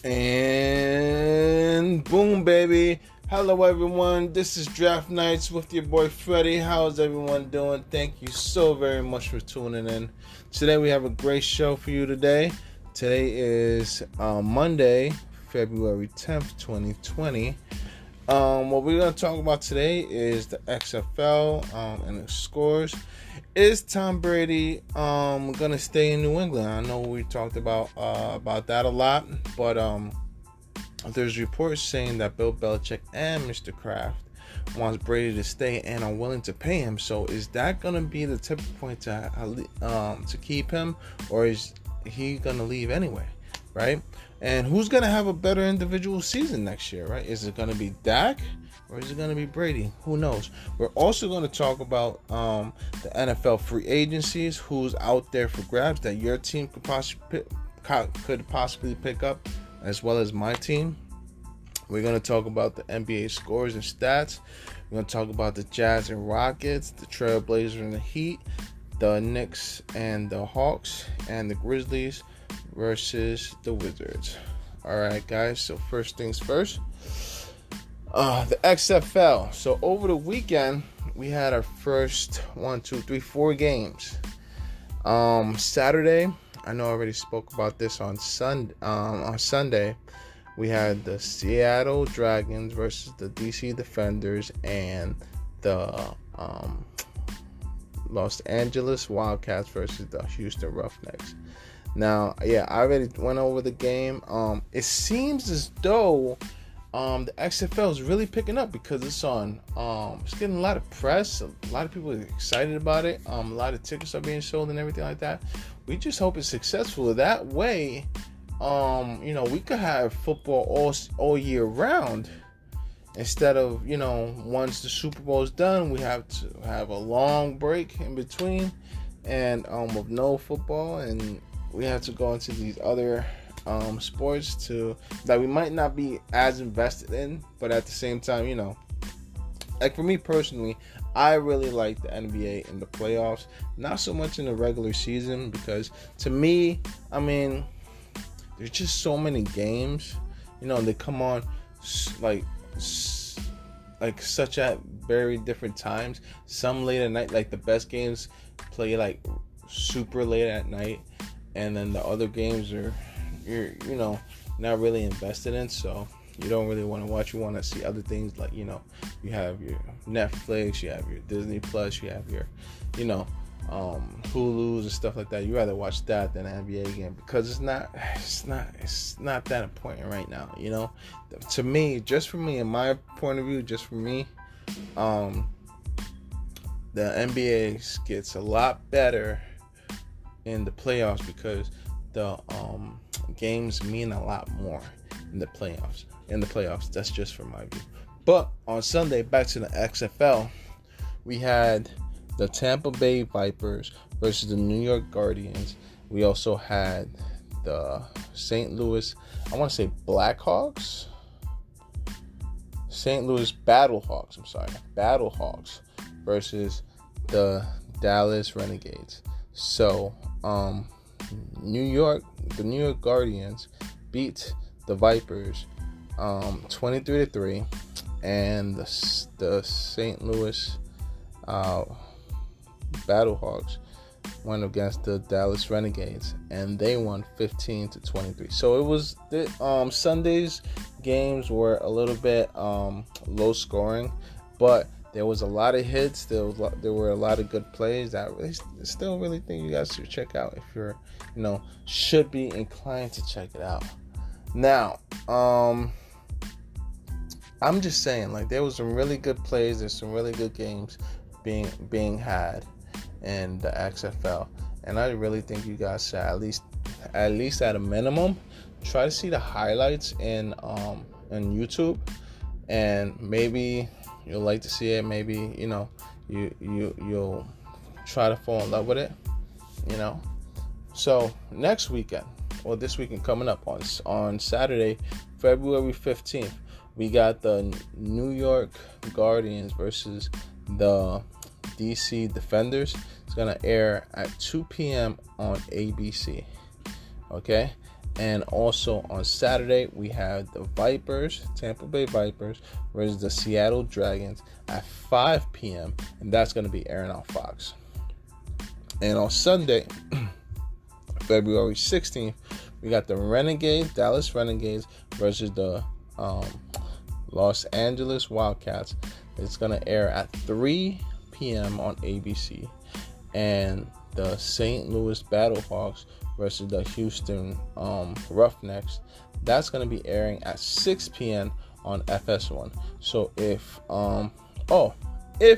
And boom, baby. Hello, everyone. This is Draft Nights with your boy Freddie. How's everyone doing? Thank you so very much for tuning in. Today, we have a great show for you today. Today is Monday, February 10th, 2020. What we're going to talk about today is the XFL and the scores. Is Tom Brady going to stay in New England? I know we talked about that a lot, but there's reports saying that Bill Belichick and Mr. Kraft wants Brady to stay and are willing to pay him. So is that going to be the tipping point to keep him, or is he going to leave anyway, right? And who's going to have a better individual season next year, right? Is it going to be Dak or is it going to be Brady? Who knows? We're also going to talk about the NFL free agencies, who's out there for grabs that your team could possibly pick up, as well as my team. We're going to talk about the NBA scores and stats. We're going to talk about the Jazz and Rockets, the Trailblazers and the Heat, the Knicks and the Hawks, and the Grizzlies versus the Wizards. All right, guys. So first things first, the XFL. So over the weekend, we had our first 4 games. Saturday, I know I already spoke about this on Sunday. We had the Seattle Dragons versus the DC Defenders and the Los Angeles Wildcats versus the Houston Roughnecks. Now, yeah, I already went over the game. It seems as though the XFL is really picking up because it's on. It's getting a lot of press. A lot of people are excited about it. A lot of tickets are being sold and everything like that. We just hope it's successful. That way, we could have football all year round instead of, once the Super Bowl is done, we have to have a long break in between and with no football, and we have to go into these other sports that we might not be as invested in, but at the same time, like for me personally, I really like the NBA in the playoffs, not so much in the regular season, because to me, there's just so many games, they come on like such at very different times. Some late at night, like the best games play like super late at night, and then the other games you're not really invested in, so you don't really want to watch. You want to see other things, like you have your Netflix, you have your Disney Plus, you have your Hulu's and stuff like that. You rather watch that than an NBA game, because it's not that important right now. To me, just for me, in my point of view, just for me, the NBA gets a lot better in the playoffs because the games mean a lot more in the playoffs. That's just from my view. But on Sunday, back to the XFL, we had the Tampa Bay Vipers versus the New York Guardians. We also had the St. Louis, I want to say Blackhawks? St. Louis Battlehawks versus the Dallas Renegades. So, the New York Guardians beat the Vipers 23-3, and the St. Louis Battlehawks went against the Dallas Renegades, and they won 15-23. So it was Sunday's games were a little bit low scoring, but there was a lot of hits. There were a lot of good plays that I still really think you guys should check out if you're should be inclined to check it out. Now, I'm just saying, like, there was some really good plays. There's some really good games being had in the XFL, and I really think you guys should at least at a minimum try to see the highlights in YouTube, and maybe you'll like to see it. Maybe you'll try to fall in love with it. So next weekend, or this weekend coming up on Saturday, February 15th, we got the New York Guardians versus the DC Defenders. It's going to air at 2 p.m. on ABC. Okay? And also on Saturday, we have the Tampa Bay Vipers versus the Seattle Dragons at 5 p.m. And that's going to be airing on Fox. And on Sunday, February 16th, we got the Dallas Renegades versus the Los Angeles Wildcats. It's going to air at 3 p.m. on ABC. And the St. Louis Battlehawks versus the Houston Roughnecks, that's going to be airing at 6 p.m. on FS1. So if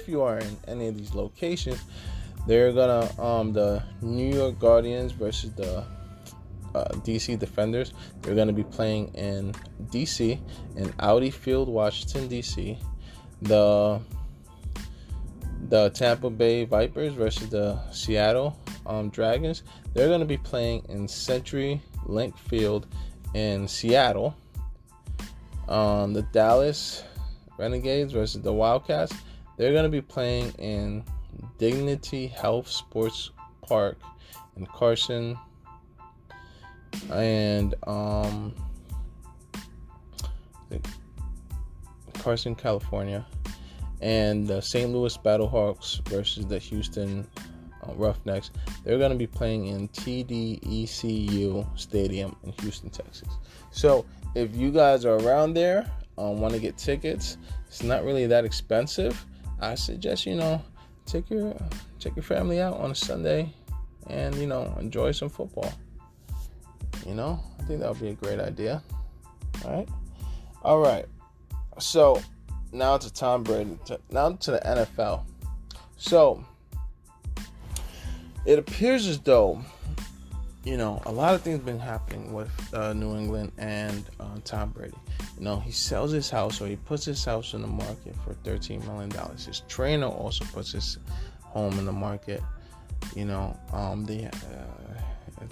you are in any of these locations, they're gonna the New York Guardians versus the DC Defenders. They're gonna be playing in DC, in Audi Field, Washington DC. The Tampa Bay Vipers versus the Seattle Dragons. They're gonna be playing in CenturyLink Field in Seattle. The Dallas Renegades versus the Wildcats. They're gonna be playing in Dignity Health Sports Park in Carson California. And the St. Louis Battlehawks versus the Houston Roughnecks, they're going to be playing in TDECU Stadium in Houston, Texas. So if you guys are around there, want to get tickets, it's not really that expensive. I suggest, take your family out on a Sunday and, enjoy some football. I think that would be a great idea. All right. So now to Tom Brady. Now to the NFL. So it appears as though, a lot of things have been happening with New England and Tom Brady. He sells his house, or he puts his house in the market for $13 million. His trainer also puts his home in the market.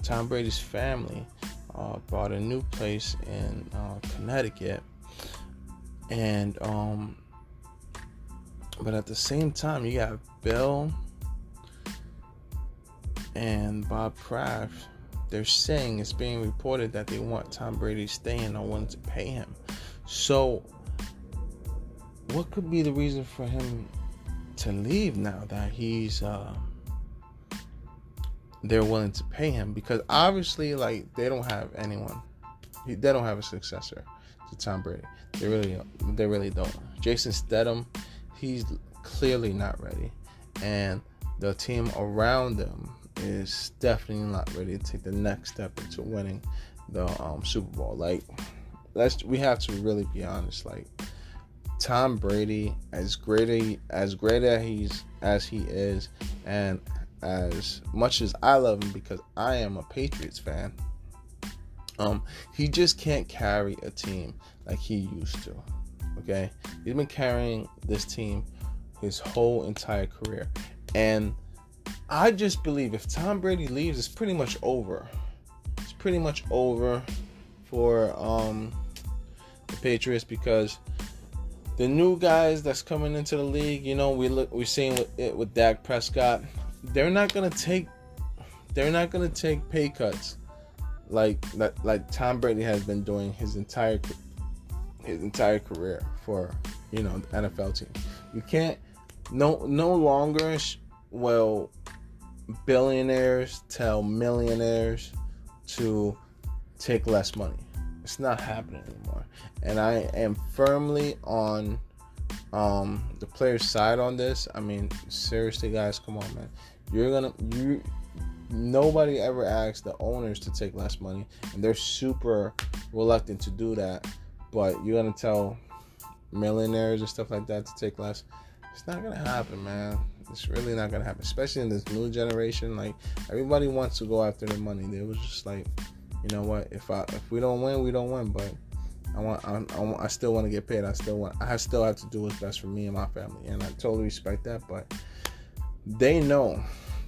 Tom Brady's family bought a new place in Connecticut, and but at the same time, you got Bill and Bob Kraft. They're saying, it's being reported that they want Tom Brady staying or willing to pay him. So, what could be the reason for him to leave now that they're willing to pay him? Because obviously, they don't have anyone. They don't have a successor to Tom Brady. They really don't. Jason Statham, he's clearly not ready, and the team around him is definitely not ready to take the next step into winning the Super Bowl. We have to really be honest. Tom Brady, as great as he is, and as much as I love him because I am a Patriots fan, he just can't carry a team like he used to. Okay, he's been carrying this team his whole entire career, and I just believe if Tom Brady leaves, it's pretty much over. It's pretty much over for the Patriots, because the new guys that's coming into the league, we're seeing it with Dak Prescott. They're not gonna take pay cuts like Tom Brady has been doing his entire career for the NFL team. You can't no longer will billionaires tell millionaires to take less money. It's not happening anymore. And I am firmly on the player's side on this. I mean, seriously, guys, come on, man. Nobody ever asked the owners to take less money, and they're super reluctant to do that. But you're gonna tell millionaires and stuff like that to take less? It's not gonna happen, man. It's really not gonna happen, especially in this new generation. Everybody wants to go after their money. They was just what? If we don't win, we don't win. But I still want to get paid. I still have to do what's best for me and my family, and I totally respect that. But they know,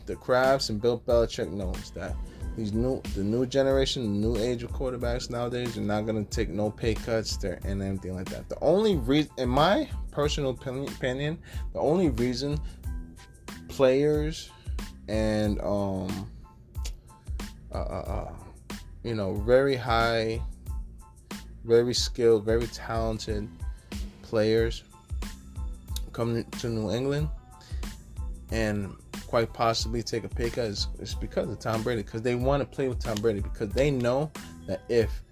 the Krafts and Bill Belichick knows that the new generation, the new age of quarterbacks nowadays are not gonna take no pay cuts and anything like that. The only reason, in my personal opinion, the only reason players and very high, very skilled, very talented players come to New England and quite possibly take a pay cut is because of Tom Brady, because they want to play with Tom Brady, because they know that if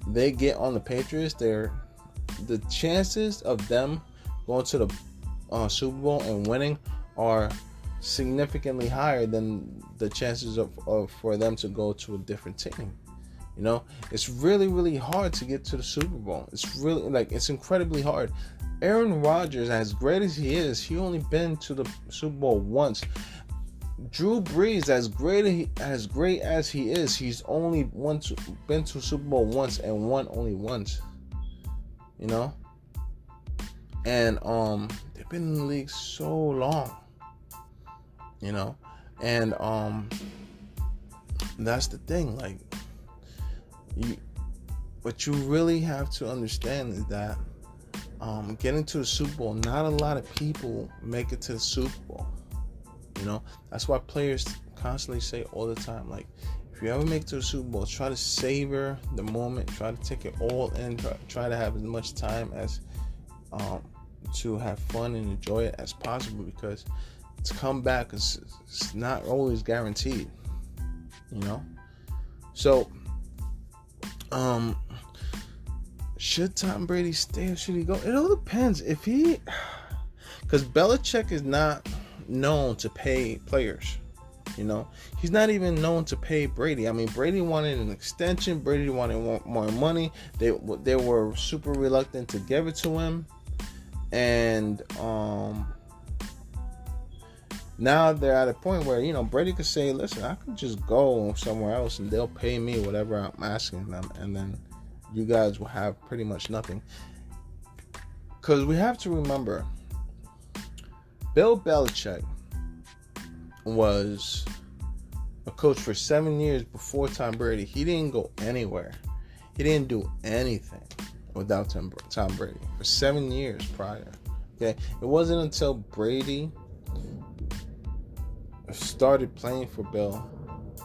they get on the Patriots, the chances of them going to the Super Bowl and winning are significantly higher than the chances of for them to go to a different team. It's really, really hard to get to the Super Bowl. It's incredibly hard. Aaron Rodgers, as great as he is, he only been to the Super Bowl once. Drew Brees, as great as he is, he's only been to Super Bowl once and won only once. And they've been in the league so long. And that's the thing. What you really have to understand is that getting to the Super Bowl, not a lot of people make it to the Super Bowl. That's why players constantly say all the time, if you ever make it to the Super Bowl, try to savor the moment, try to take it all in, try to have as much time as to have fun and enjoy it as possible, because to come back is not always guaranteed. So should Tom Brady stay or should he go? It all depends. Because Belichick is not known to pay players. He's not even known to pay Brady. I mean, Brady wanted an extension. Brady wanted more money. They were super reluctant to give it to him, and now they're at a point where Brady could say, "Listen, I could just go somewhere else and they'll pay me whatever I'm asking them, and then you guys will have pretty much nothing." Because we have to remember, Bill Belichick was a coach for 7 years before Tom Brady. He didn't go anywhere. He didn't do anything without Tom Brady for 7 years prior. Okay, it wasn't until Brady started playing for Bill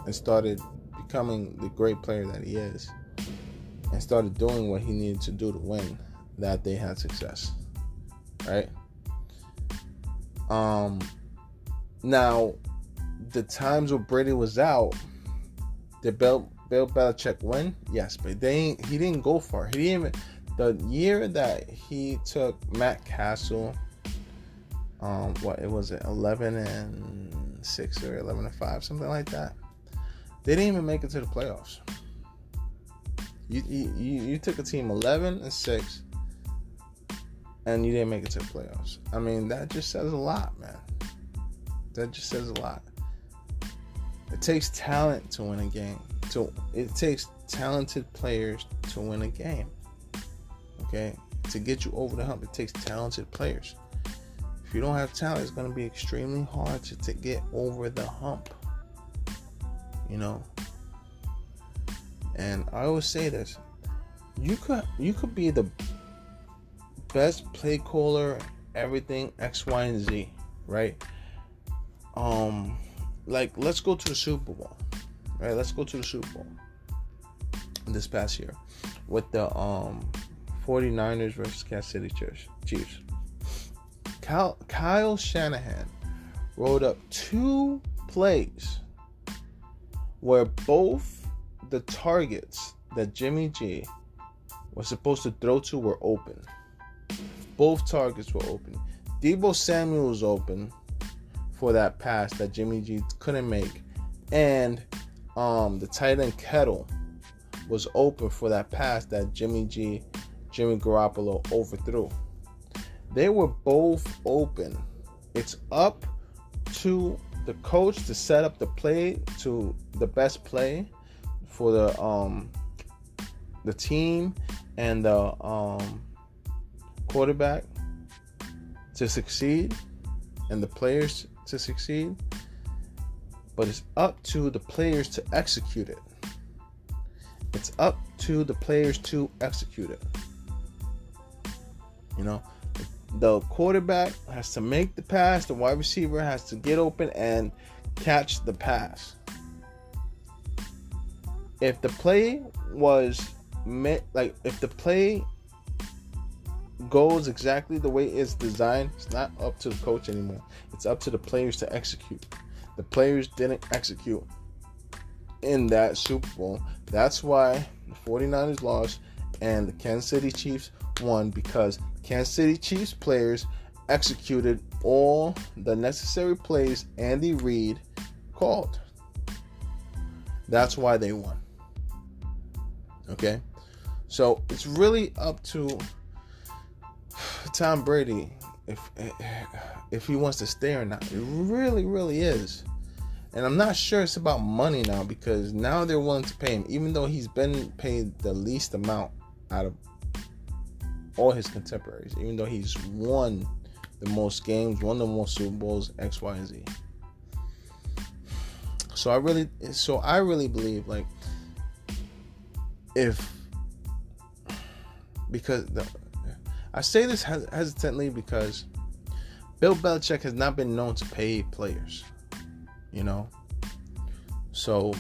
and started becoming the great player that he is and started doing what he needed to do to win that they had success. Right? Now, the times where Brady was out, did Bill Belichick win? Yes, but he didn't go far. He didn't even, the year that he took Matt Castle, it was 11-6 or 11-5, something like that. They didn't even make it to the playoffs. You took a team 11-6, and you didn't make it to the playoffs. I mean, that just says a lot, man. That just says a lot. It takes talent to win a game. It takes talented players to win a game. Okay? To get you over the hump, it takes talented players. If you don't have talent, it's going to be extremely hard to get over the hump. And I always say this. You could be the best play caller, everything, X, Y, and Z, right? Let's go to the Super Bowl, right? Let's go to the Super Bowl this past year with the 49ers versus Kansas City Chiefs. Kyle Shanahan wrote up 2 plays where both the targets that Jimmy G was supposed to throw to were open. Both targets were open. Deebo Samuel was open for that pass that Jimmy G couldn't make, and the tight end Kettle was open for that pass that Jimmy Garoppolo overthrew. They were both open. It's up to the coach to set up the play to the best play for the team and the quarterback to succeed and the players to succeed, but it's up to the players to execute it. It's up to the players to execute it. The quarterback has to make the pass, the wide receiver has to get open and catch the pass. if the play was if the play goes exactly the way it's designed, it's not up to the coach anymore. It's up to the players to execute. The players didn't execute in that Super Bowl. That's why the 49ers lost and the Kansas City Chiefs won, because Kansas City Chiefs players executed all the necessary plays Andy Reid called. That's why they won. Okay? So it's really up to Tom Brady if he wants to stay or not. It really, really is. And I'm not sure it's about money now, because now they're willing to pay him, even though he's been paid the least amount out of all his contemporaries, even though he's won the most games, won the most Super Bowls, X, Y, and Z. So I really believe, like, I say this hesitantly because Bill Belichick has not been known to pay players, you know. So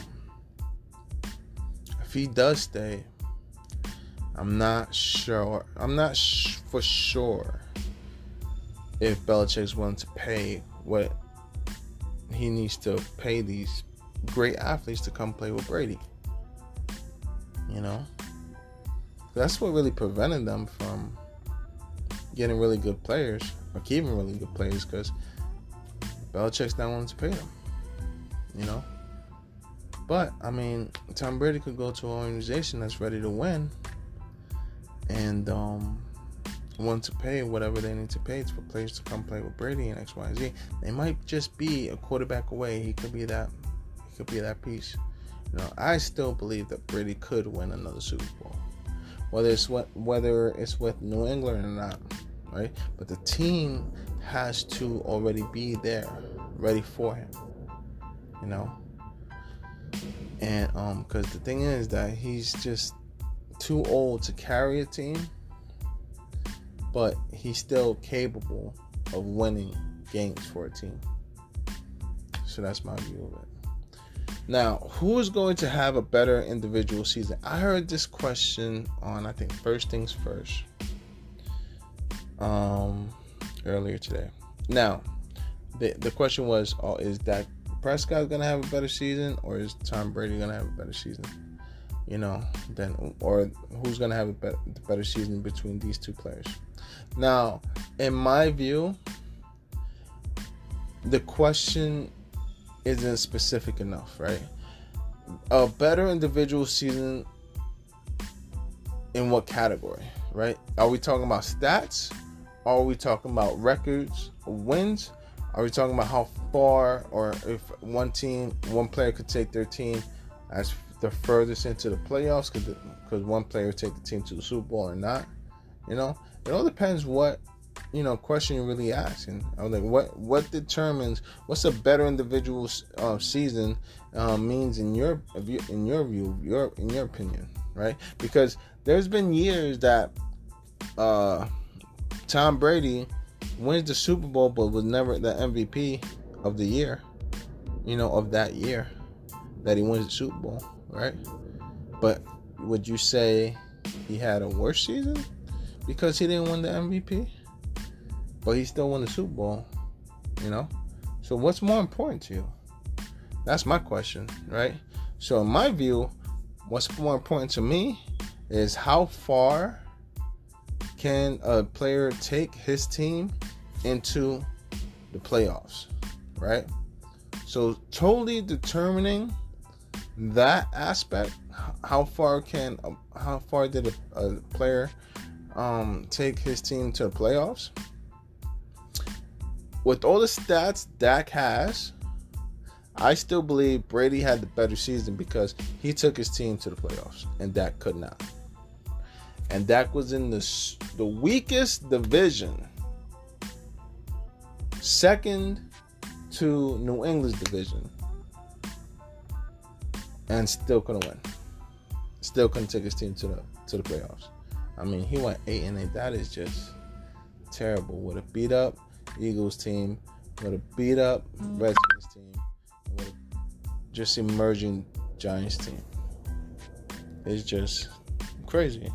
if he does stay, I'm not sure. I'm not for sure if Belichick's willing to pay what he needs to pay these great athletes to come play with Brady. You know, that's what really prevented them from getting really good players or keeping really good players, because Belichick's not willing to pay them. You know, but I mean, Tom Brady could go to an organization that's ready to win and want to pay whatever they need to pay for players to come play with Brady and X, Y, and Z. They might just be a quarterback away. He could be that piece. You know, I still believe that Brady could win another Super Bowl, whether it's with New England or not, right? But the team has to already be there, ready for him. You know, and because the thing is that he's just too old to carry a team, but he's still capable of winning games for a team. So that's my view of it. Now, who is going to have a better individual season? I heard this question on, I think, First Things First, earlier today. Now, the question was, is Dak Prescott going to have a better season, or is Tom Brady going to have a better season? You know, or who's going to have a better season between these two players? Now, in my view, the question isn't specific enough, right? A better individual season in what category, right? Are we talking about stats? Are we talking about records, wins? Are we talking about how far, or if one player could take their team as the furthest into the playoffs, because one player would take the team to the Super Bowl or not? You know, it all depends what, you know, question you're really asking. I was like, what determines what's a better individual season means in your opinion, right? Because there's been years that Tom Brady wins the Super Bowl but was never the MVP of the year, you know, of that year that he wins the Super Bowl, right? But would you say he had a worse season because he didn't win the MVP? But he still won the Super Bowl, you know? So what's more important to you? That's my question, right? So in my view, what's more important to me is how far can a player take his team into the playoffs, right? So totally determining that aspect, how far did a player take his team to the playoffs? With all the stats Dak has, I still believe Brady had the better season because he took his team to the playoffs and Dak could not. And Dak was in the weakest division, second to New England's division, and still couldn't win. Still couldn't take his team to the playoffs. I mean, he went 8-8. That is just terrible. With a beat up Eagles team, with a beat up Redskins team, with a just emerging Giants team. is just crazy.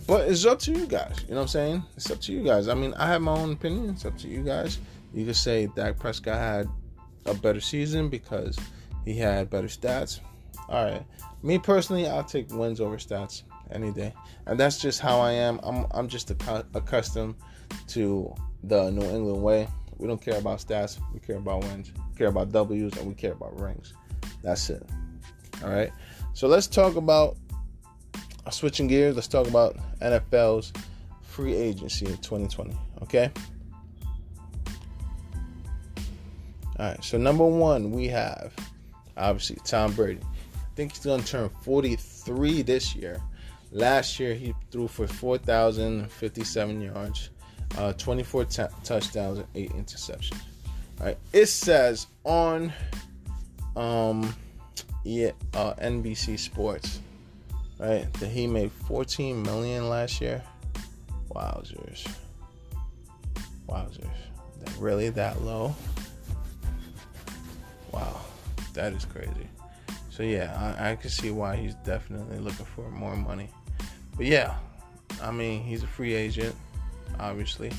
But it's up to you guys. You know what I'm saying? It's up to you guys. I mean, I have my own opinion. It's up to you guys. You could say Dak Prescott had a better season because he had better stats. All right. Me personally, I'll take wins over stats any day. And that's just how I am. I'm just accustomed to the New England way. We don't care about stats. We care about wins. We care about W's, and we care about rings. That's it. All right. So let's talk about, switching gears, let's talk about NFL's free agency in 2020. Okay. All right. So number one, we have obviously Tom Brady. I think he's going to turn 43 this year. Last year, he threw for 4,057 yards, 24 touchdowns, and 8 interceptions. All right. It says on NBC Sports, right, that he made $14 million last year. Wowzers. Really that low? Wow, that is crazy. So yeah, I can see why he's definitely looking for more money. But yeah, I mean, he's a free agent, obviously.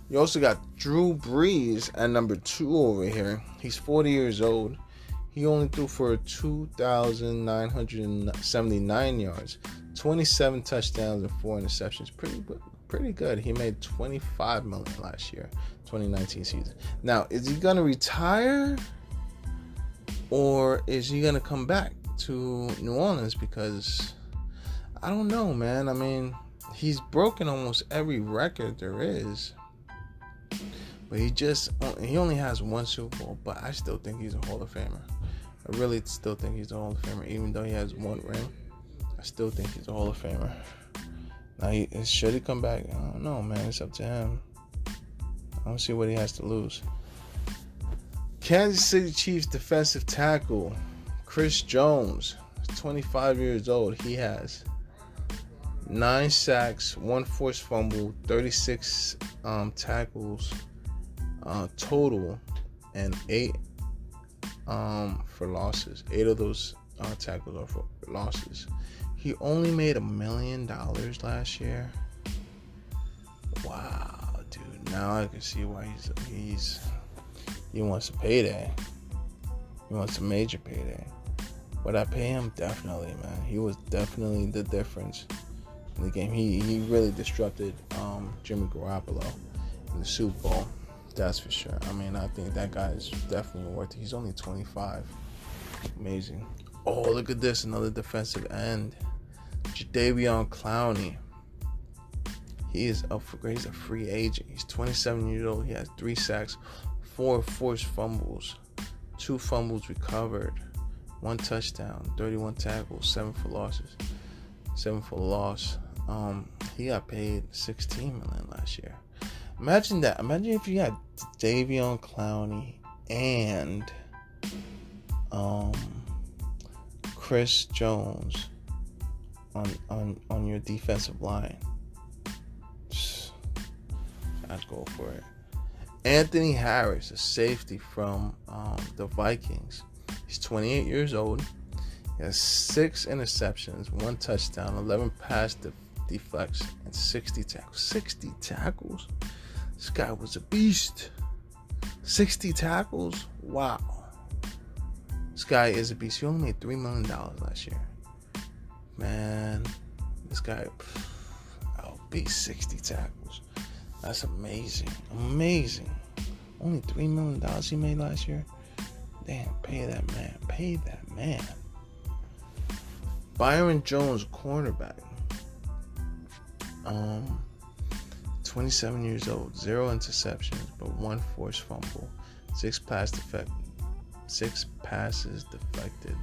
You also got Drew Brees at number 2 over here. He's 40 years old. He only threw for 2,979 yards, 27 touchdowns, and 4 interceptions. Pretty good. He made $25 million last year, 2019 season. Now, is he gonna retire, or is he gonna come back to New Orleans? Because I don't know, man. I mean, he's broken almost every record there is, but he only has 1 Super Bowl. But I still think he's a Hall of Famer. I really still think he's a Hall of Famer, even though he has 1 ring. I still think he's a Hall of Famer. Now, should he come back? I don't know, man. It's up to him. I don't see what he has to lose. Kansas City Chiefs defensive tackle Chris Jones, 25 years old. He has 9 sacks, 1 forced fumble, 36 tackles total, and 8 for losses. 8 of those tackles are for losses. He only made $1 million last year. Wow, dude. Now I can see why he wants a payday. He wants a major payday. Would I pay him? Definitely, man. He was definitely the difference in the game. He really disrupted Jimmy Garoppolo in the Super Bowl. That's for sure. I mean, I think that guy is definitely worth it. He's only 25. Amazing. Oh, look at this. Another defensive end. Jadeveon Clowney. He's a free agent. He's 27 years old. He has 3 sacks, 4 forced fumbles, 2 fumbles recovered, 1 touchdown, 31 tackles, 7 for losses. 7 for loss. He got paid $16 million last year. Imagine that. Imagine if you had Jadeveon Clowney and Chris Jones on your defensive line. I'd go for it. Anthony Harris, a safety from the Vikings. He's 28 years old. He has 6 interceptions, 1 touchdown, 11 pass deflects, and 60 tackles. 60 tackles? This guy was a beast. 60 tackles? Wow. This guy is a beast. He only made $3 million last year. Man, this guy outbeat 60 tackles. That's amazing. Amazing. Only $3 million he made last year. Damn, pay that man. Pay that man. Byron Jones, cornerback. 27 years old. 0 interceptions, but 1 forced fumble. 6 passes deflected.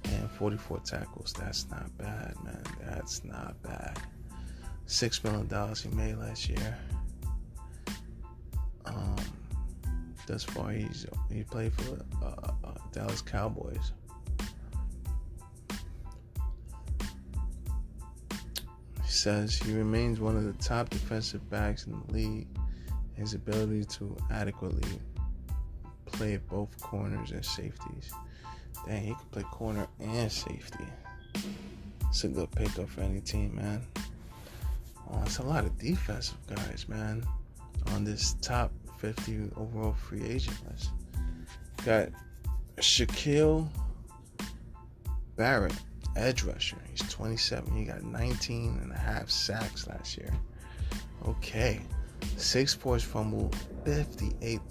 And 44 tackles. That's not bad, man. That's not bad. $6 million he made last year. Thus far, he played for Dallas Cowboys. He says he remains one of the top defensive backs in the league. His ability to adequately play both corners and safeties Dang, he could play corner and safety. It's a good pickup for any team, man. Oh, it's a lot of defensive guys, man, on this top 50 overall free agent list. Got Shaquille Barrett, edge rusher. He's 27. He got 19 and a half sacks last year. Okay. 6 forced fumble, 58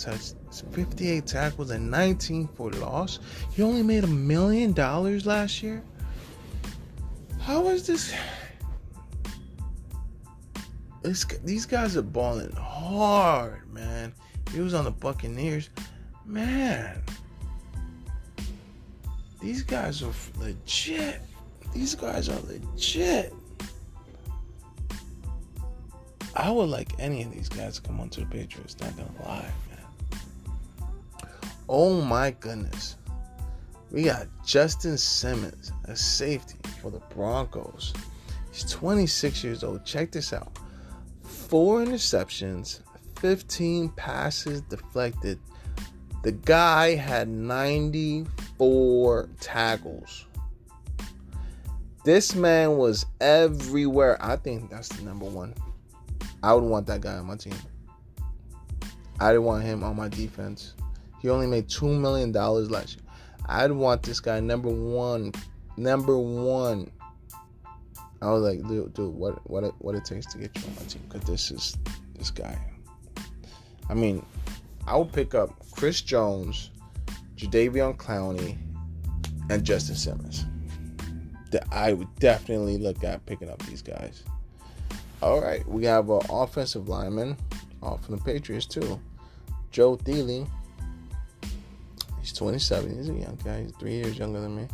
tackles, and 19 for loss. He only made $1 million last year. How is this? These guys are balling hard, man. He was on the Buccaneers. Man, these guys are legit. I would like any of these guys to come onto the Patriots, not gonna lie, man. Oh my goodness. We got Justin Simmons, a safety for the Broncos. He's 26 years old. Check this out. 4 interceptions, 15 passes deflected. The guy had 94 tackles. This man was everywhere. I think that's the number one. I would want that guy on my team. I didn't want him on my defense. He only made $2 million last year. I'd want this guy number one. I was like, dude, what it takes to get you on my team? Because this guy. I mean, I would pick up Chris Jones, Jadeveon Clowney, and Justin Simmons. I would definitely look at picking up these guys. All right, we have an offensive lineman off from the Patriots too. Joe Thielen. He's 27. He's a young guy. He's 3 years younger than me.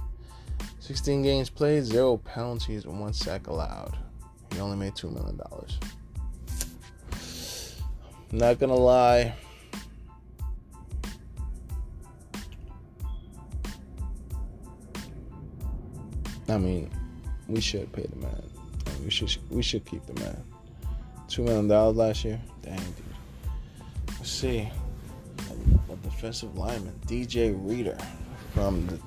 16 games played, 0 penalties, and 1 sack allowed. He only made $2 million. Not gonna lie. I mean, we should pay the man. We should keep the man. $2 million last year? Dang, dude. Let's see. A defensive lineman, DJ Reader from the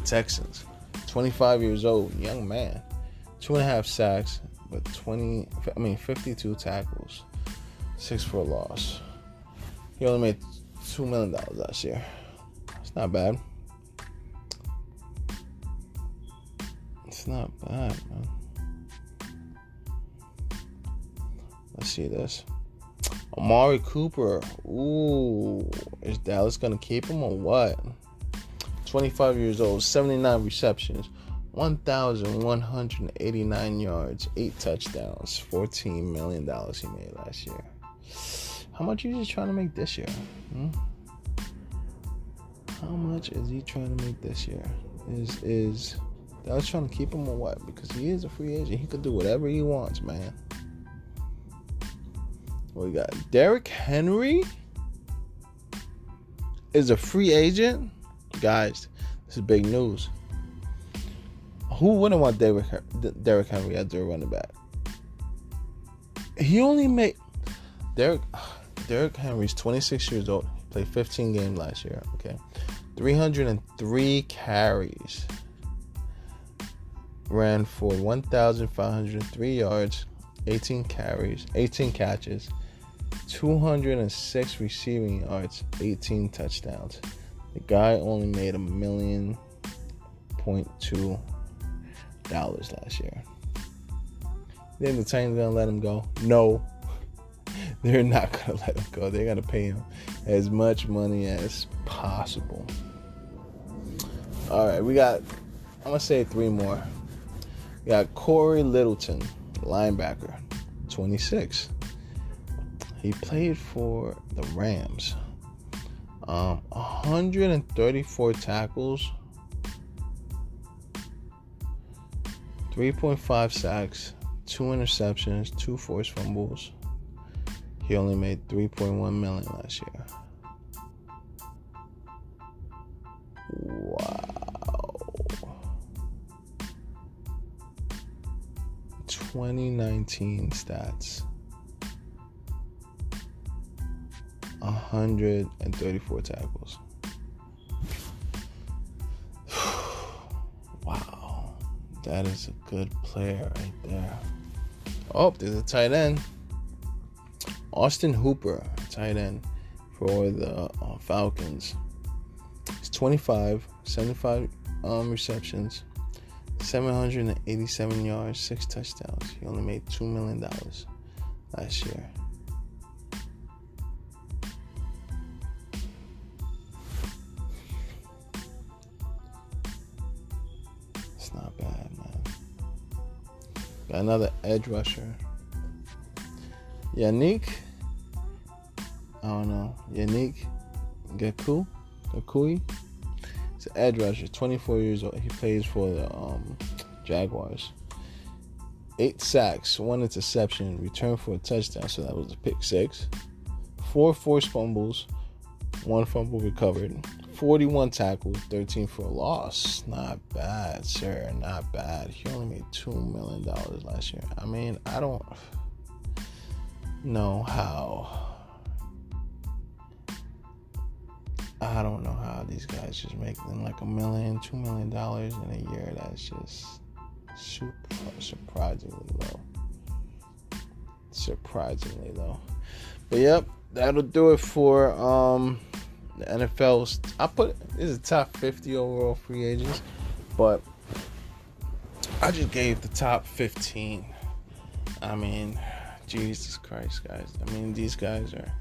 Texans. 25 years old, young man. 2.5 sacks, but 52 tackles. 6 for a loss. He only made $2 million last year. It's not bad. It's not bad, man. Let's see this. Amari Cooper. Ooh. Is Dallas going to keep him or what? 25 years old, 79 receptions, 1,189 yards, 8 touchdowns, $14 million he made last year. How much are you trying to make this year? How much is he trying to make this year? Is Dallas trying to keep him or what? Because he is a free agent. He could do whatever he wants, man. We got Derrick Henry is a free agent. Guys, this is big news. Who wouldn't want Derrick Henry as their running back? He only made Derrick Henry's 26 years old. Played 15 games last year. Okay, 303 carries. Ran for 1,503 yards, 18 catches, 206 receiving yards, 18 touchdowns. The guy only made $1.2 million last year. Then the Titans gonna let him go? No, they're not gonna let him go. They're gonna pay him as much money as possible. All right, I'm gonna say 3 more. We got Corey Littleton, linebacker, 26. He played for the Rams. 134 tackles, 3.5 sacks, 2 interceptions, 2 forced fumbles. He only made $3.1 million last year. Wow. 2019 stats. 134 tackles. That is a good player right there. Oh, there's a tight end. Austin Hooper, tight end for the Falcons. He's 25, 75 receptions, 787 yards, 6 touchdowns. He only made $2 million last year. It's not bad, man. Got another edge rusher. Yannick Ngakui. He's an edge rusher, 24 years old. He plays for the Jaguars. 8 sacks, 1 interception, returned for a touchdown, so that was a pick 6. 4 forced fumbles, 1 fumble recovered. 41 tackles, 13 for a loss. Not bad, sir. Not bad. He only made $2 million last year. I mean, I don't know how. I don't know how these guys just make them like $1 million, $2 million in a year. That's just surprisingly low. But yep, that'll do it for the NFL's. This is top 50 overall free agents, but I just gave the top 15. I mean, Jesus Christ, guys. I mean, these guys are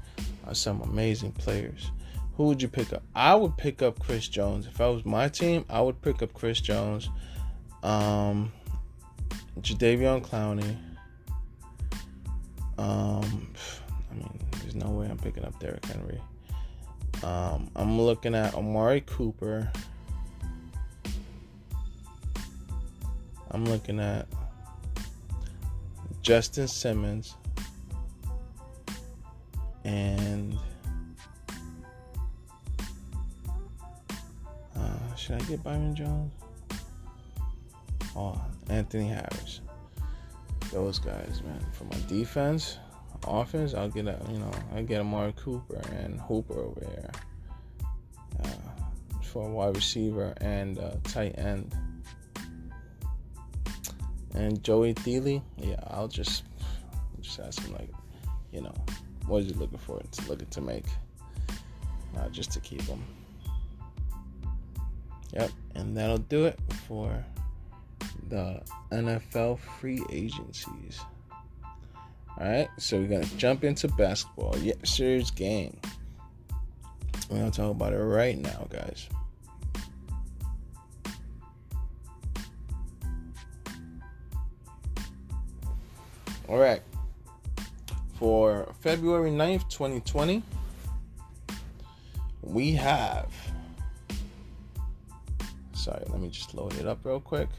some amazing players. Who would you pick up? I would pick up Chris Jones. If I was my team, I would pick up Chris Jones, Jadeveon Clowney. I mean, there's no way I'm picking up Derrick Henry. I'm looking at Amari Cooper. I'm looking at Justin Simmons. And should I get Byron Jones? Oh, Anthony Harris. Those guys, man. For my defense, offense, I get Amari Cooper and Hooper over here. For a wide receiver and tight end. And Joey Thiele, yeah, I'll just ask him, like, what is he looking for? It's looking to make, not just to keep him. Yep, and that'll do it for the NFL free agencies. Alright, so we're going to jump into basketball. Yesterday's game. We're going to talk about it right now, guys. Alright, for February 9th, 2020, we have... Sorry, let me just load it up real quick.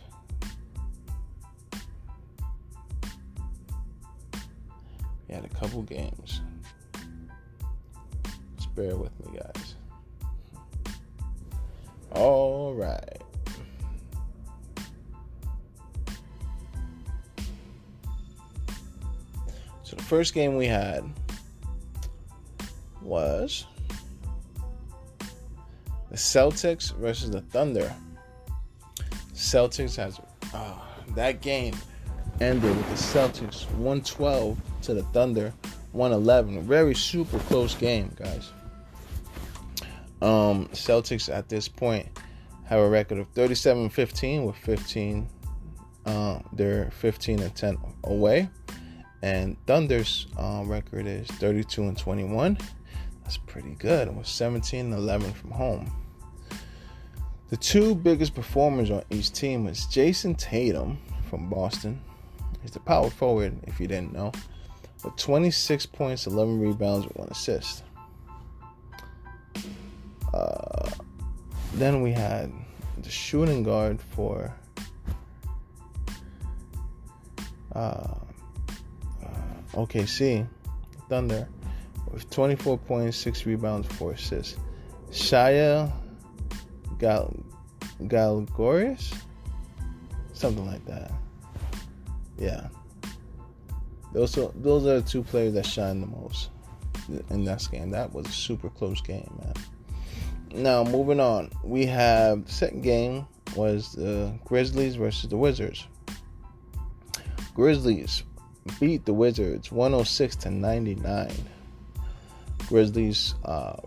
We had a couple games. Just bear with me, guys. All right. So the first game we had was the Celtics versus the Thunder. Celtics has that game ended with the Celtics 112 to the Thunder 111. Very super close game, guys. Celtics at this point have a record of 37-15 with 15. They're 15-10 away, and Thunder's record is 32-21. That's pretty good. It was 17-11 from home. The two biggest performers on each team was Jason Tatum from Boston. He's the power forward, if you didn't know, with 26 points, 11 rebounds, with 1 assist. Then we had the shooting guard for OKC Thunder with 24 points, 6 rebounds, 4 assists. Shia Galgorius? Something like that. Yeah. Those are the two players that shine the most in that game. That was a super close game, man. Now, moving on. We have the second game was the Grizzlies versus the Wizards. Grizzlies beat the Wizards 106-99. Grizzlies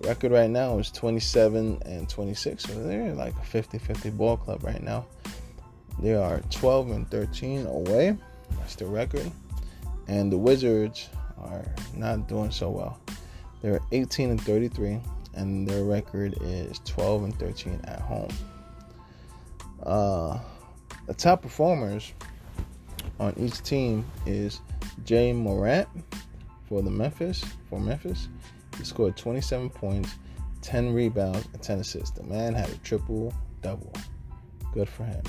record right now is 27-26, so they're like a 50-50 ball club right now. They are 12-13 away. That's the record. And the Wizards are not doing so well. They're 18-33, and their record is 12-13 at home. The top performers on each team is Jay Morant for Memphis. He scored 27 points, 10 rebounds, and 10 assists. The man had a triple-double. Good for him.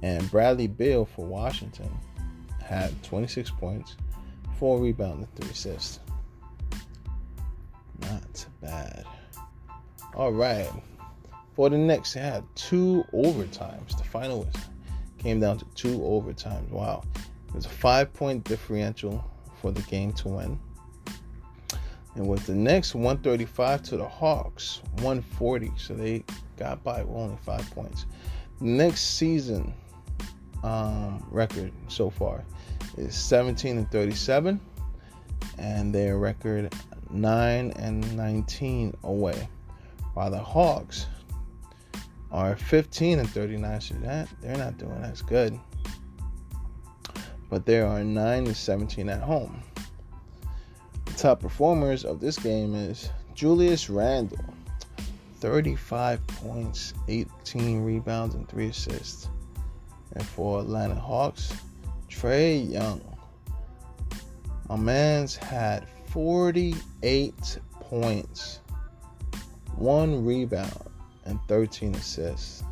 And Bradley Beal for Washington had 26 points, 4 rebounds, and 3 assists. Not bad. All right. For the Knicks, they had 2 overtimes. The final came down to 2 overtimes. Wow. It was a 5-point differential for the game to win. And with the Knicks 135 to the Hawks 140, so they got by with only 5 points. The Knicks season record so far is 17-37, and their record 9-19 away, while the Hawks are 15-39. So they're not doing as good, but they are 9-17 at home. The top performers of this game is Julius Randle, 35 points, 18 rebounds, and 3 assists. And for Atlanta Hawks, Trae Young. My man's had 48 points, 1 rebound, and 13 assists.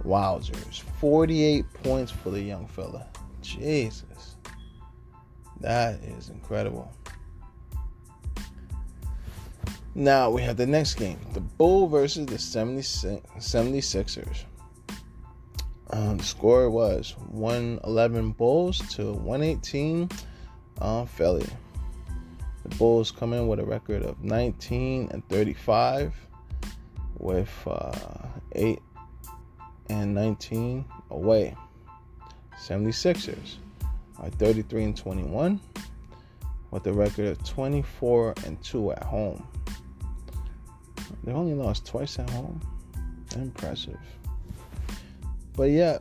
Wowzers. 48 points for the young fella. Jesus. That is incredible. Now we have the next game. The Bulls versus the 76ers. The score was 111 Bulls to 118 Philly. The Bulls come in with a record of 19-35 with 8-19 away. 76ers are 33-21 with a record of 24-2 at home. They only lost twice at home. Impressive. But yeah,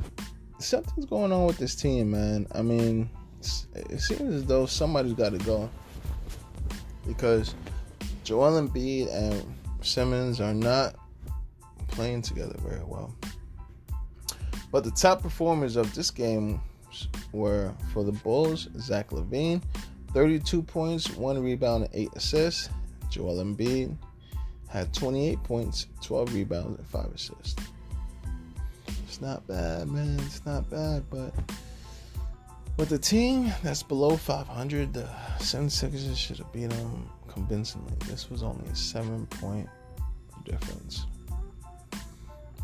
something's going on with this team, man. I mean, it seems as though somebody's got to go, because Joel Embiid and Simmons are not playing together very well. But the top performers of this game were, for the Bulls, Zach LaVine, 32 points, 1 rebound, and 8 assists. Joel Embiid had 28 points, 12 rebounds, and 5 assists. It's not bad, man. It's not bad, but with the team that's below 500, the 76ers should have beat them convincingly. This was only a 7-point difference.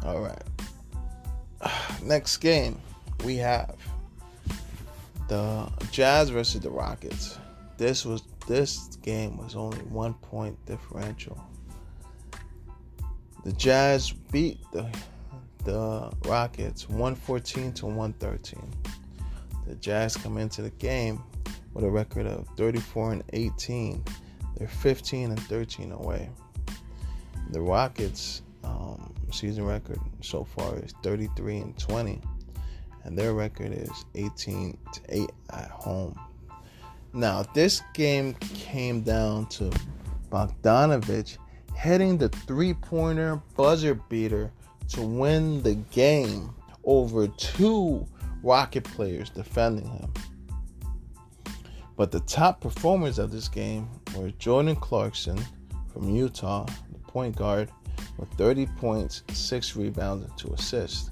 All right. Next game, we have the Jazz versus the Rockets. This game was only 1 point differential. The Jazz beat the Rockets 114 to 113. The Jazz come into the game with a record of 34-18. They're 15-13 away. The Rockets season record so far is 33-20, and their record is 18-8 at home. Now, this game came down to Bogdanović hitting the three-pointer buzzer beater to win the game over 2 Rocket players defending him. But the top performers of this game were Jordan Clarkson from Utah, the point guard, with 30 points, 6 rebounds, and 2 assists.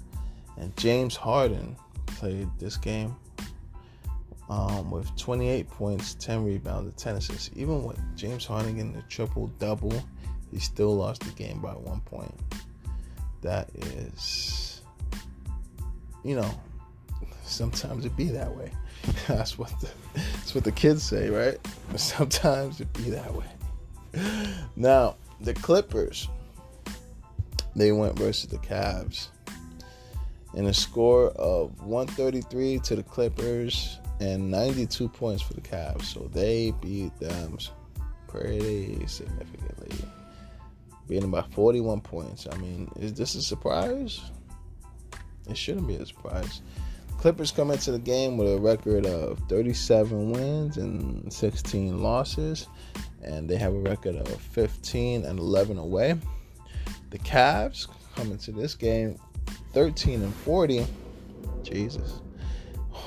And James Harden played this game with 28 points, 10 rebounds, and 10 assists. Even with James Harden getting a triple-double, he still lost the game by 1 point. That is, sometimes it be that way. That's what the kids say, right? Sometimes it be that way. Now, the Clippers, they went versus the Cavs. and a score of 133 to the Clippers and 92 points for the Cavs. So they beat them pretty significantly, beating them by 41 points. I mean, is this a surprise? It shouldn't be a surprise. Clippers come into the game with a record of 37 wins and 16 losses, and they have a record of 15 and 11 away. The Cavs come into this game 13 and 40, Jesus,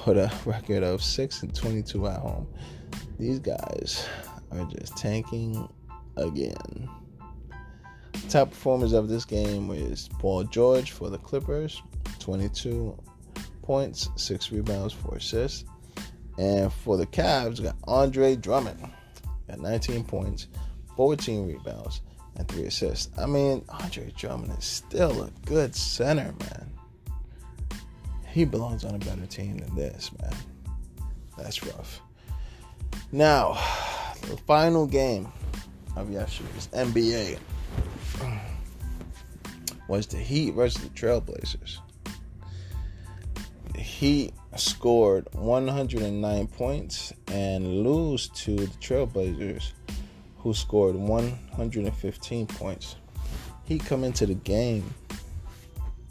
with a record of 6 and 22 at home. These guys are just tanking again. Top performers of this game was Paul George for the Clippers, 22 points, 6 rebounds, 4 assists. And for the Cavs, we got Andre Drummond at 19 points, 14 rebounds, and 3 assists. I mean, Andre Drummond is still a good center, man. He belongs on a better team than this, man. That's rough. Now, the final game of yesterday's NBA was the Heat versus the Trailblazers. The Heat scored 109 points and lose to the Trailblazers, who scored 115 points. He come into the game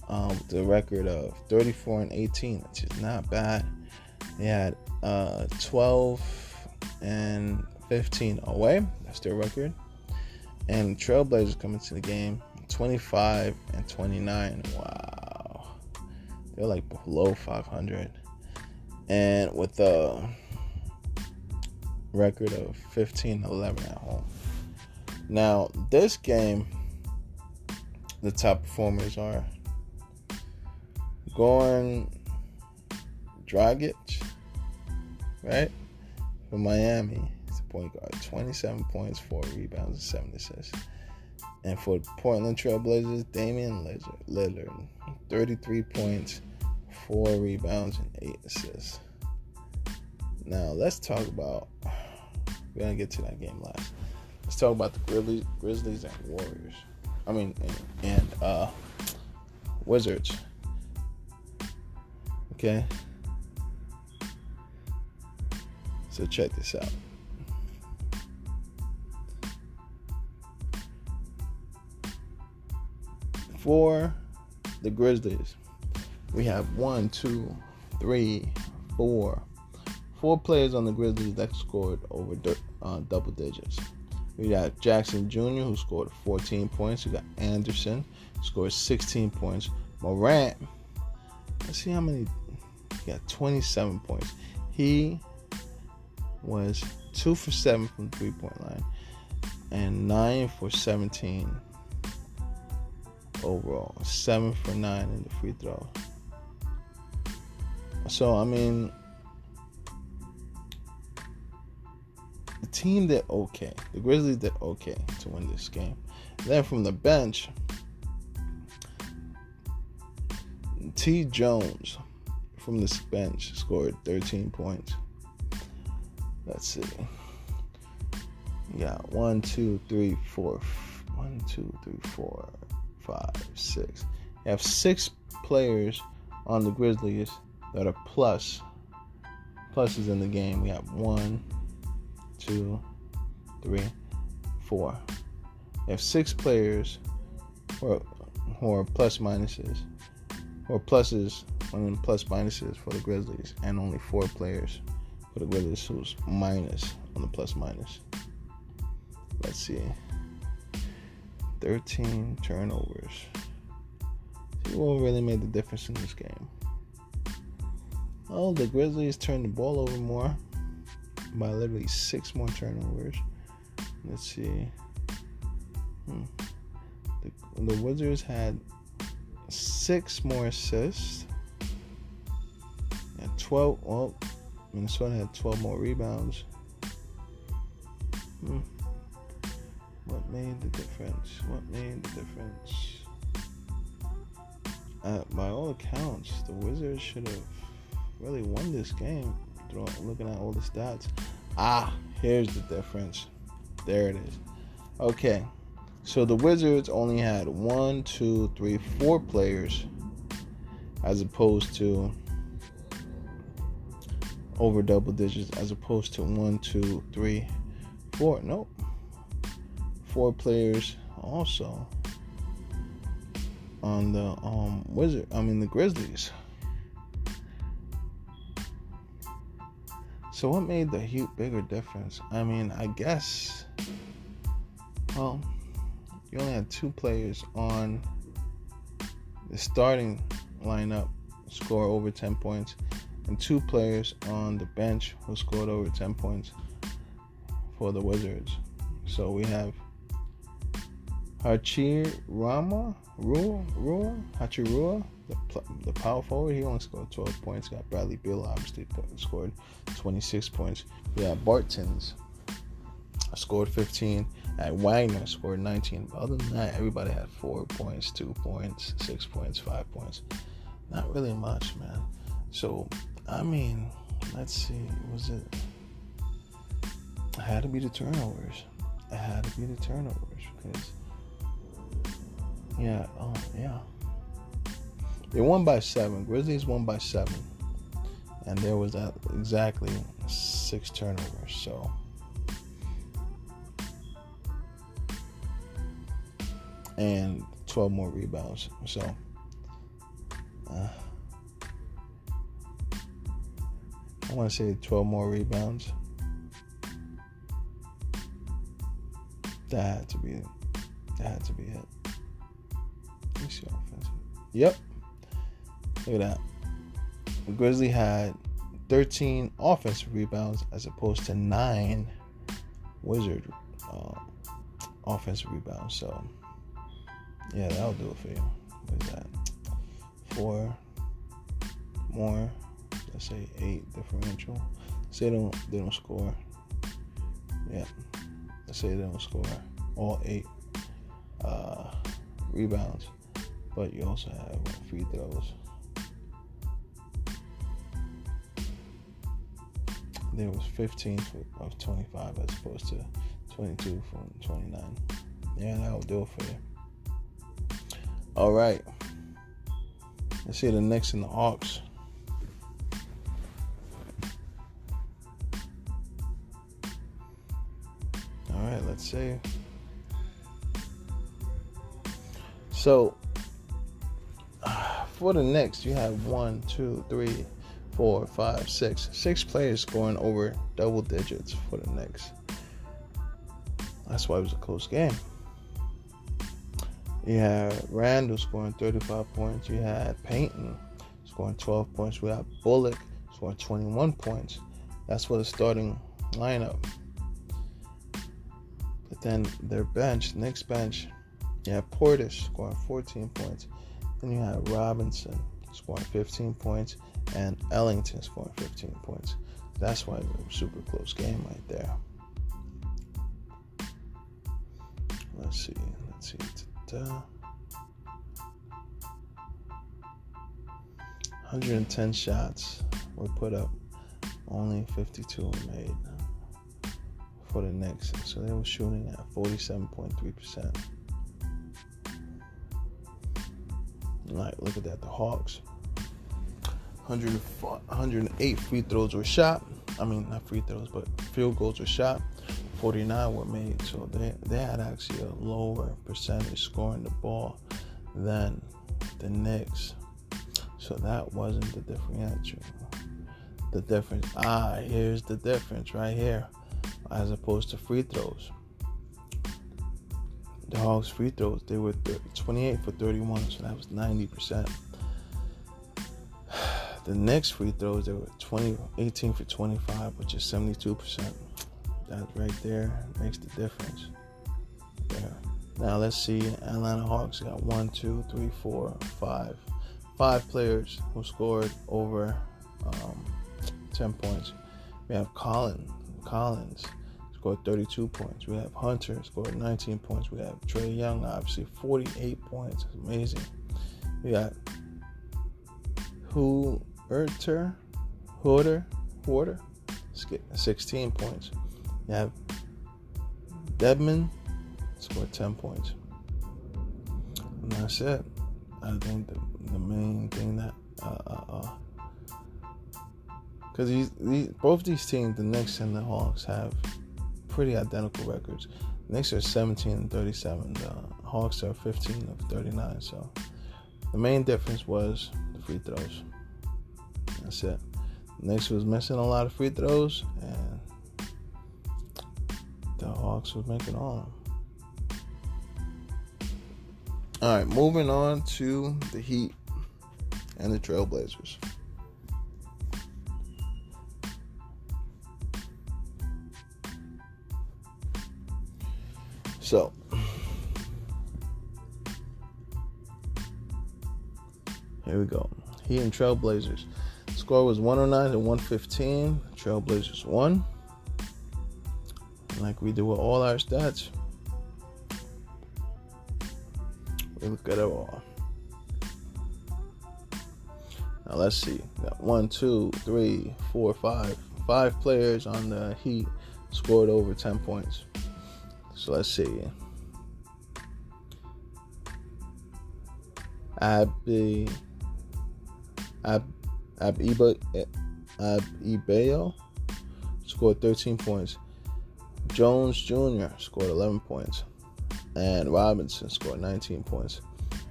with a record of 34 and 18, which is not bad. They had 12 and 15 away. That's their record. And the Trailblazers come into the game 25 and 29. Wow. They're like below 500. And with a record of 15 and 11 at home. Now, this game, the top performers are Goran Dragic, right? For Miami, he's a point guard, 27 points, 4 rebounds, and 7 assists. And for Portland Trailblazers, Damian Lillard, 33 points, 4 rebounds, and 8 assists. Now, let's talk about, we're going to get to that game last. Let's talk about the Grizzlies and Warriors. And Wizards. Okay? So check this out. For the Grizzlies, we have 4 players on the Grizzlies that scored over double digits. We got Jackson Jr., who scored 14 points. We got Anderson, who scored 16 points. Morant, let's see how many. He got 27 points. He was 2 for 7 from the 3-point line and 9 for 17 overall. 7 for 9 in the free throw. So, I mean, the team did okay. The Grizzlies did okay to win this game. Then from the bench, T. Jones from the bench scored 13 points. Let's see. You got 1, 2, 3, 4, 5, 6. You have 6 players on the Grizzlies that are pluses in the game. We have 1, 2, 3, 4. You have 6 players who are plus minuses, or pluses and plus minuses for the Grizzlies, and only 4 players for the Grizzlies who's minus on the plus minus. Let's see. 13 turnovers. See what really made the difference in this game. Oh, the Grizzlies turned the ball over more by literally 6 more turnovers. Let's see. The Wizards had 6 more assists and 12. Well, Minnesota had 12 more rebounds. What made the difference? By all accounts, the Wizards should have really won this game. Looking at all the stats. Here's the difference. There it is. Okay, so the Wizards only had 4 players as opposed to over double digits, as opposed to 1, 2, 3, 4. Nope. 4 players also on the the Grizzlies. So what made the bigger difference? I guess, well, you only had 2 players on the starting lineup score over 10 points, and 2 players on the bench who scored over 10 points for the Wizards. So we have Hachirua, the power forward. He only scored 12 points. Got Bradley Beal, obviously, scored 26 points. We have Bartons, scored 15. And Wagner scored 19. But other than that, everybody had 4 points, 2 points, 6 points, 5 points. Not really much, man. So, let's see. It had to be the turnovers. Because, yeah. They won by 7. Grizzlies won by 7. And there was exactly 6 turnovers. So, and 12 more rebounds. So, I want to say 12 more rebounds. That had to be it. Let me see offensive. Yep. Look at that. The Grizzly had 13 offensive rebounds as opposed to 9 Wizard offensive rebounds. So, yeah, that'll do it for you. What is that? 4 more. Let's say 8 differential. Say they don't score. Yeah. Let's say they don't score all 8 rebounds. But you also have free throws. There was 15 of 25 as opposed to 22 from 29. Yeah, that'll do it for you. All right. Let's see the Knicks and the Hawks. All right, let's see. So, for the Knicks, you have 1, 2, 3, 4, 5, 6. 6 players scoring over double digits for the Knicks. That's why it was a close game. You had Randall scoring 35 points. You had Payton scoring 12 points. We had Bullock scoring 21 points. That's for the starting lineup. But then their bench, Knicks bench, you had Portis scoring 14 points. Then you had Robinson scoring 15 points and Ellington scoring 15 points. That's why it was a super close game right there. Let's see. 110 shots were put up. Only 52 were made for the Knicks. So they were shooting at 47.3%. Like, look at that. The Hawks, 108 free throws were shot. Not free throws, but field goals were shot. 49 were made. So they had actually a lower percentage scoring the ball than the Knicks. So that wasn't the differential. The difference. Here's the difference right here. As opposed to free throws. The Hawks free throws, they were 28 for 31, so that was 90%. The Knicks free throws, they were 18 for 25, which is 72%. That right there makes the difference. There. Now let's see. Atlanta Hawks got 1, 2, 3, 4, 5. 5 players who scored over 10 points. We have Collins scored 32 points. We have Hunter scored 19 points. We have Trae Young, obviously 48 points. It's amazing. We got Huerter, 16 points. You have Dedmon scored 10 points. And that's it. I think the main thing that Because both these teams, the Knicks and the Hawks, have pretty identical records. The Knicks are 17-37. The Hawks are 15-39. So the main difference was the free throws. That's it. The Knicks was missing a lot of free throws, and the Hawks was making all of them. All right, moving on to the Heat and the Trailblazers. So, here we go. Heat and Trailblazers. The score was 109-115. Trailblazers won. Like we do with all our stats, we look at it all. Now let's see. We got 1, 2, 3, 4, 5. 5 players on the Heat scored over 10 points. So let's see. Adebayo scored 13 points. Jones Jr. scored 11 points. And Robinson scored 19 points.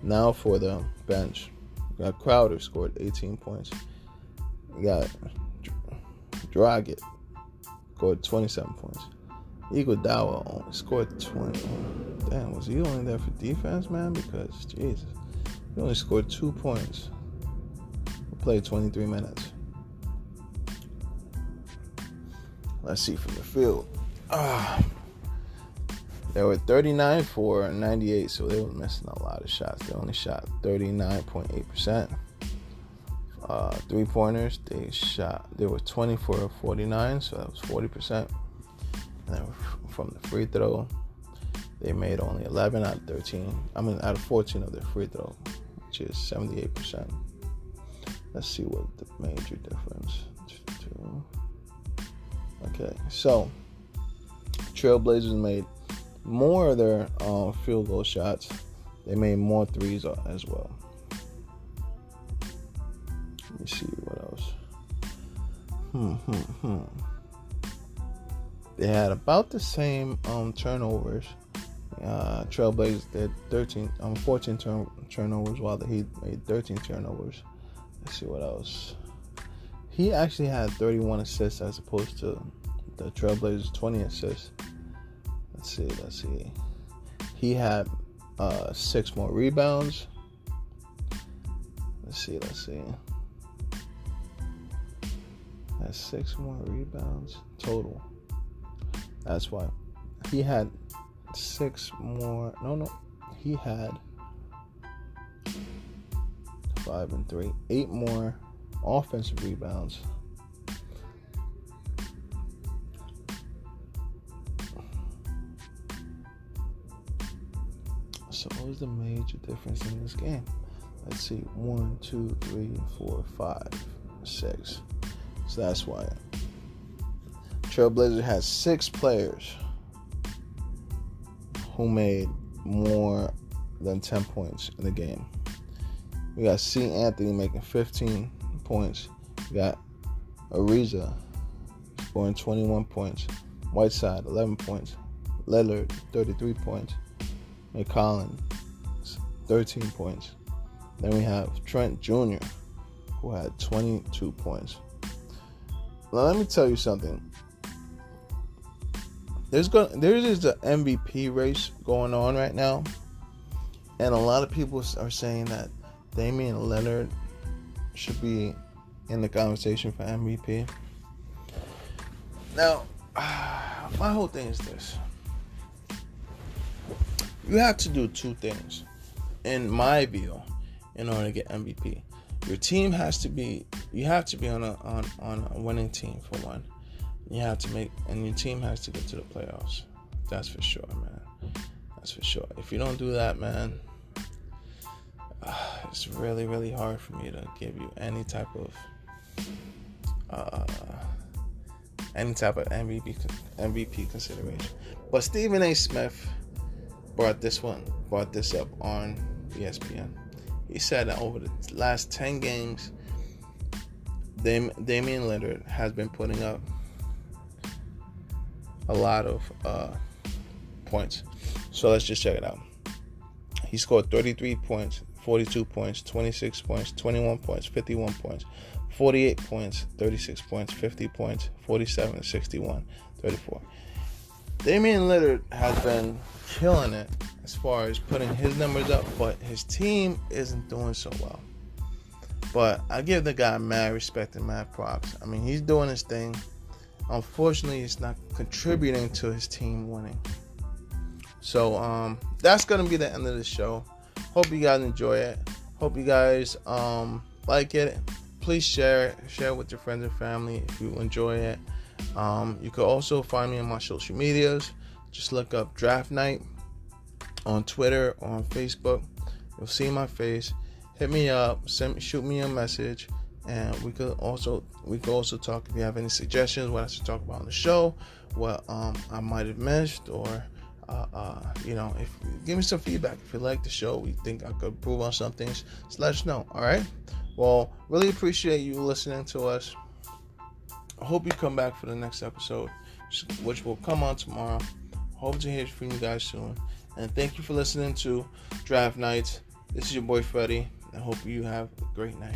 Now for the bench. We got Crowder scored 18 points. We got Dragic scored 27 points. Iguodala only scored 20. Damn, was he only there for defense, man? Because, Jesus, he only scored 2 points. We played 23 minutes. Let's see from the field. They were 39 for 98, so they were missing a lot of shots. They only shot 39.8%. 3-pointers, they were 20 for 49, so that was 40%. And then from the free throw, they made only 11 out of 14 of their free throw, which is 78%. Let's see what the major difference. Okay, so Trailblazers made more of their field goal shots. They made more threes as well. Let me see what else. They had about the same turnovers. Trailblazers did 14 turnovers, while the Heat made 13 turnovers. Let's see what else. He actually had 31 assists as opposed to the Trailblazers' 20 assists. Let's see. He had 6 more rebounds. Let's see. That's 6 more rebounds total. That's why he had 6 more. No. He had 5 and 3, 8 more offensive rebounds. So what was the major difference in this game? Let's see. 1, 2, 3, 4, 5, 6. So that's why Trailblazers had 6 players who made more than 10 points in the game. We got C. Anthony making 15 points. We got Ariza scoring 21 points. Whiteside 11 points. Lillard 33 points. McCollum 13 points. Then we have Trent Jr. who had 22 points. Now let me tell you something. There's just an MVP race going on right now, and a lot of people are saying that Damian Lillard should be in the conversation for MVP. Now, my whole thing is this. You have to do 2 things, in my view, in order to get MVP. Your team has to be on a winning team for one. And your team has to get to the playoffs. That's for sure, man. That's for sure. If you don't do that, man, it's really, really hard for me to give you any type of MVP consideration. But Stephen A. Smith brought this up on ESPN. He said that over the last 10 games, Damian Lillard has been putting up a lot of points. So let's just check it out. He scored 33 points, 42 points, 26 points, 21 points, 51 points, 48 points, 36 points, 50 points, 47, 61, 34. Damian Lillard has been killing it as far as putting his numbers up, but his team isn't doing so well. But I give the guy mad respect and mad props. I mean, he's doing his thing. Unfortunately, it's not contributing to his team winning. So that's going to be the end of the show. Hope you guys enjoy it. Hope you guys like it. Please share it with your friends and family if you enjoy it. You can also find me on my social medias. Just look up Draft Night on Twitter or on Facebook. You'll see my face. Hit me up, shoot me a message, and we could also talk if you have any suggestions what I should talk about on the show, what I might have missed, or if give me some feedback if you like the show, we think I could improve on some things. Just let us know. All right. Well, really appreciate you listening to us. I hope you come back for the next episode, which will come on tomorrow. Hope to hear from you guys soon. And thank you for listening to Draft Nights. This is your boy Freddie. I hope you have a great night.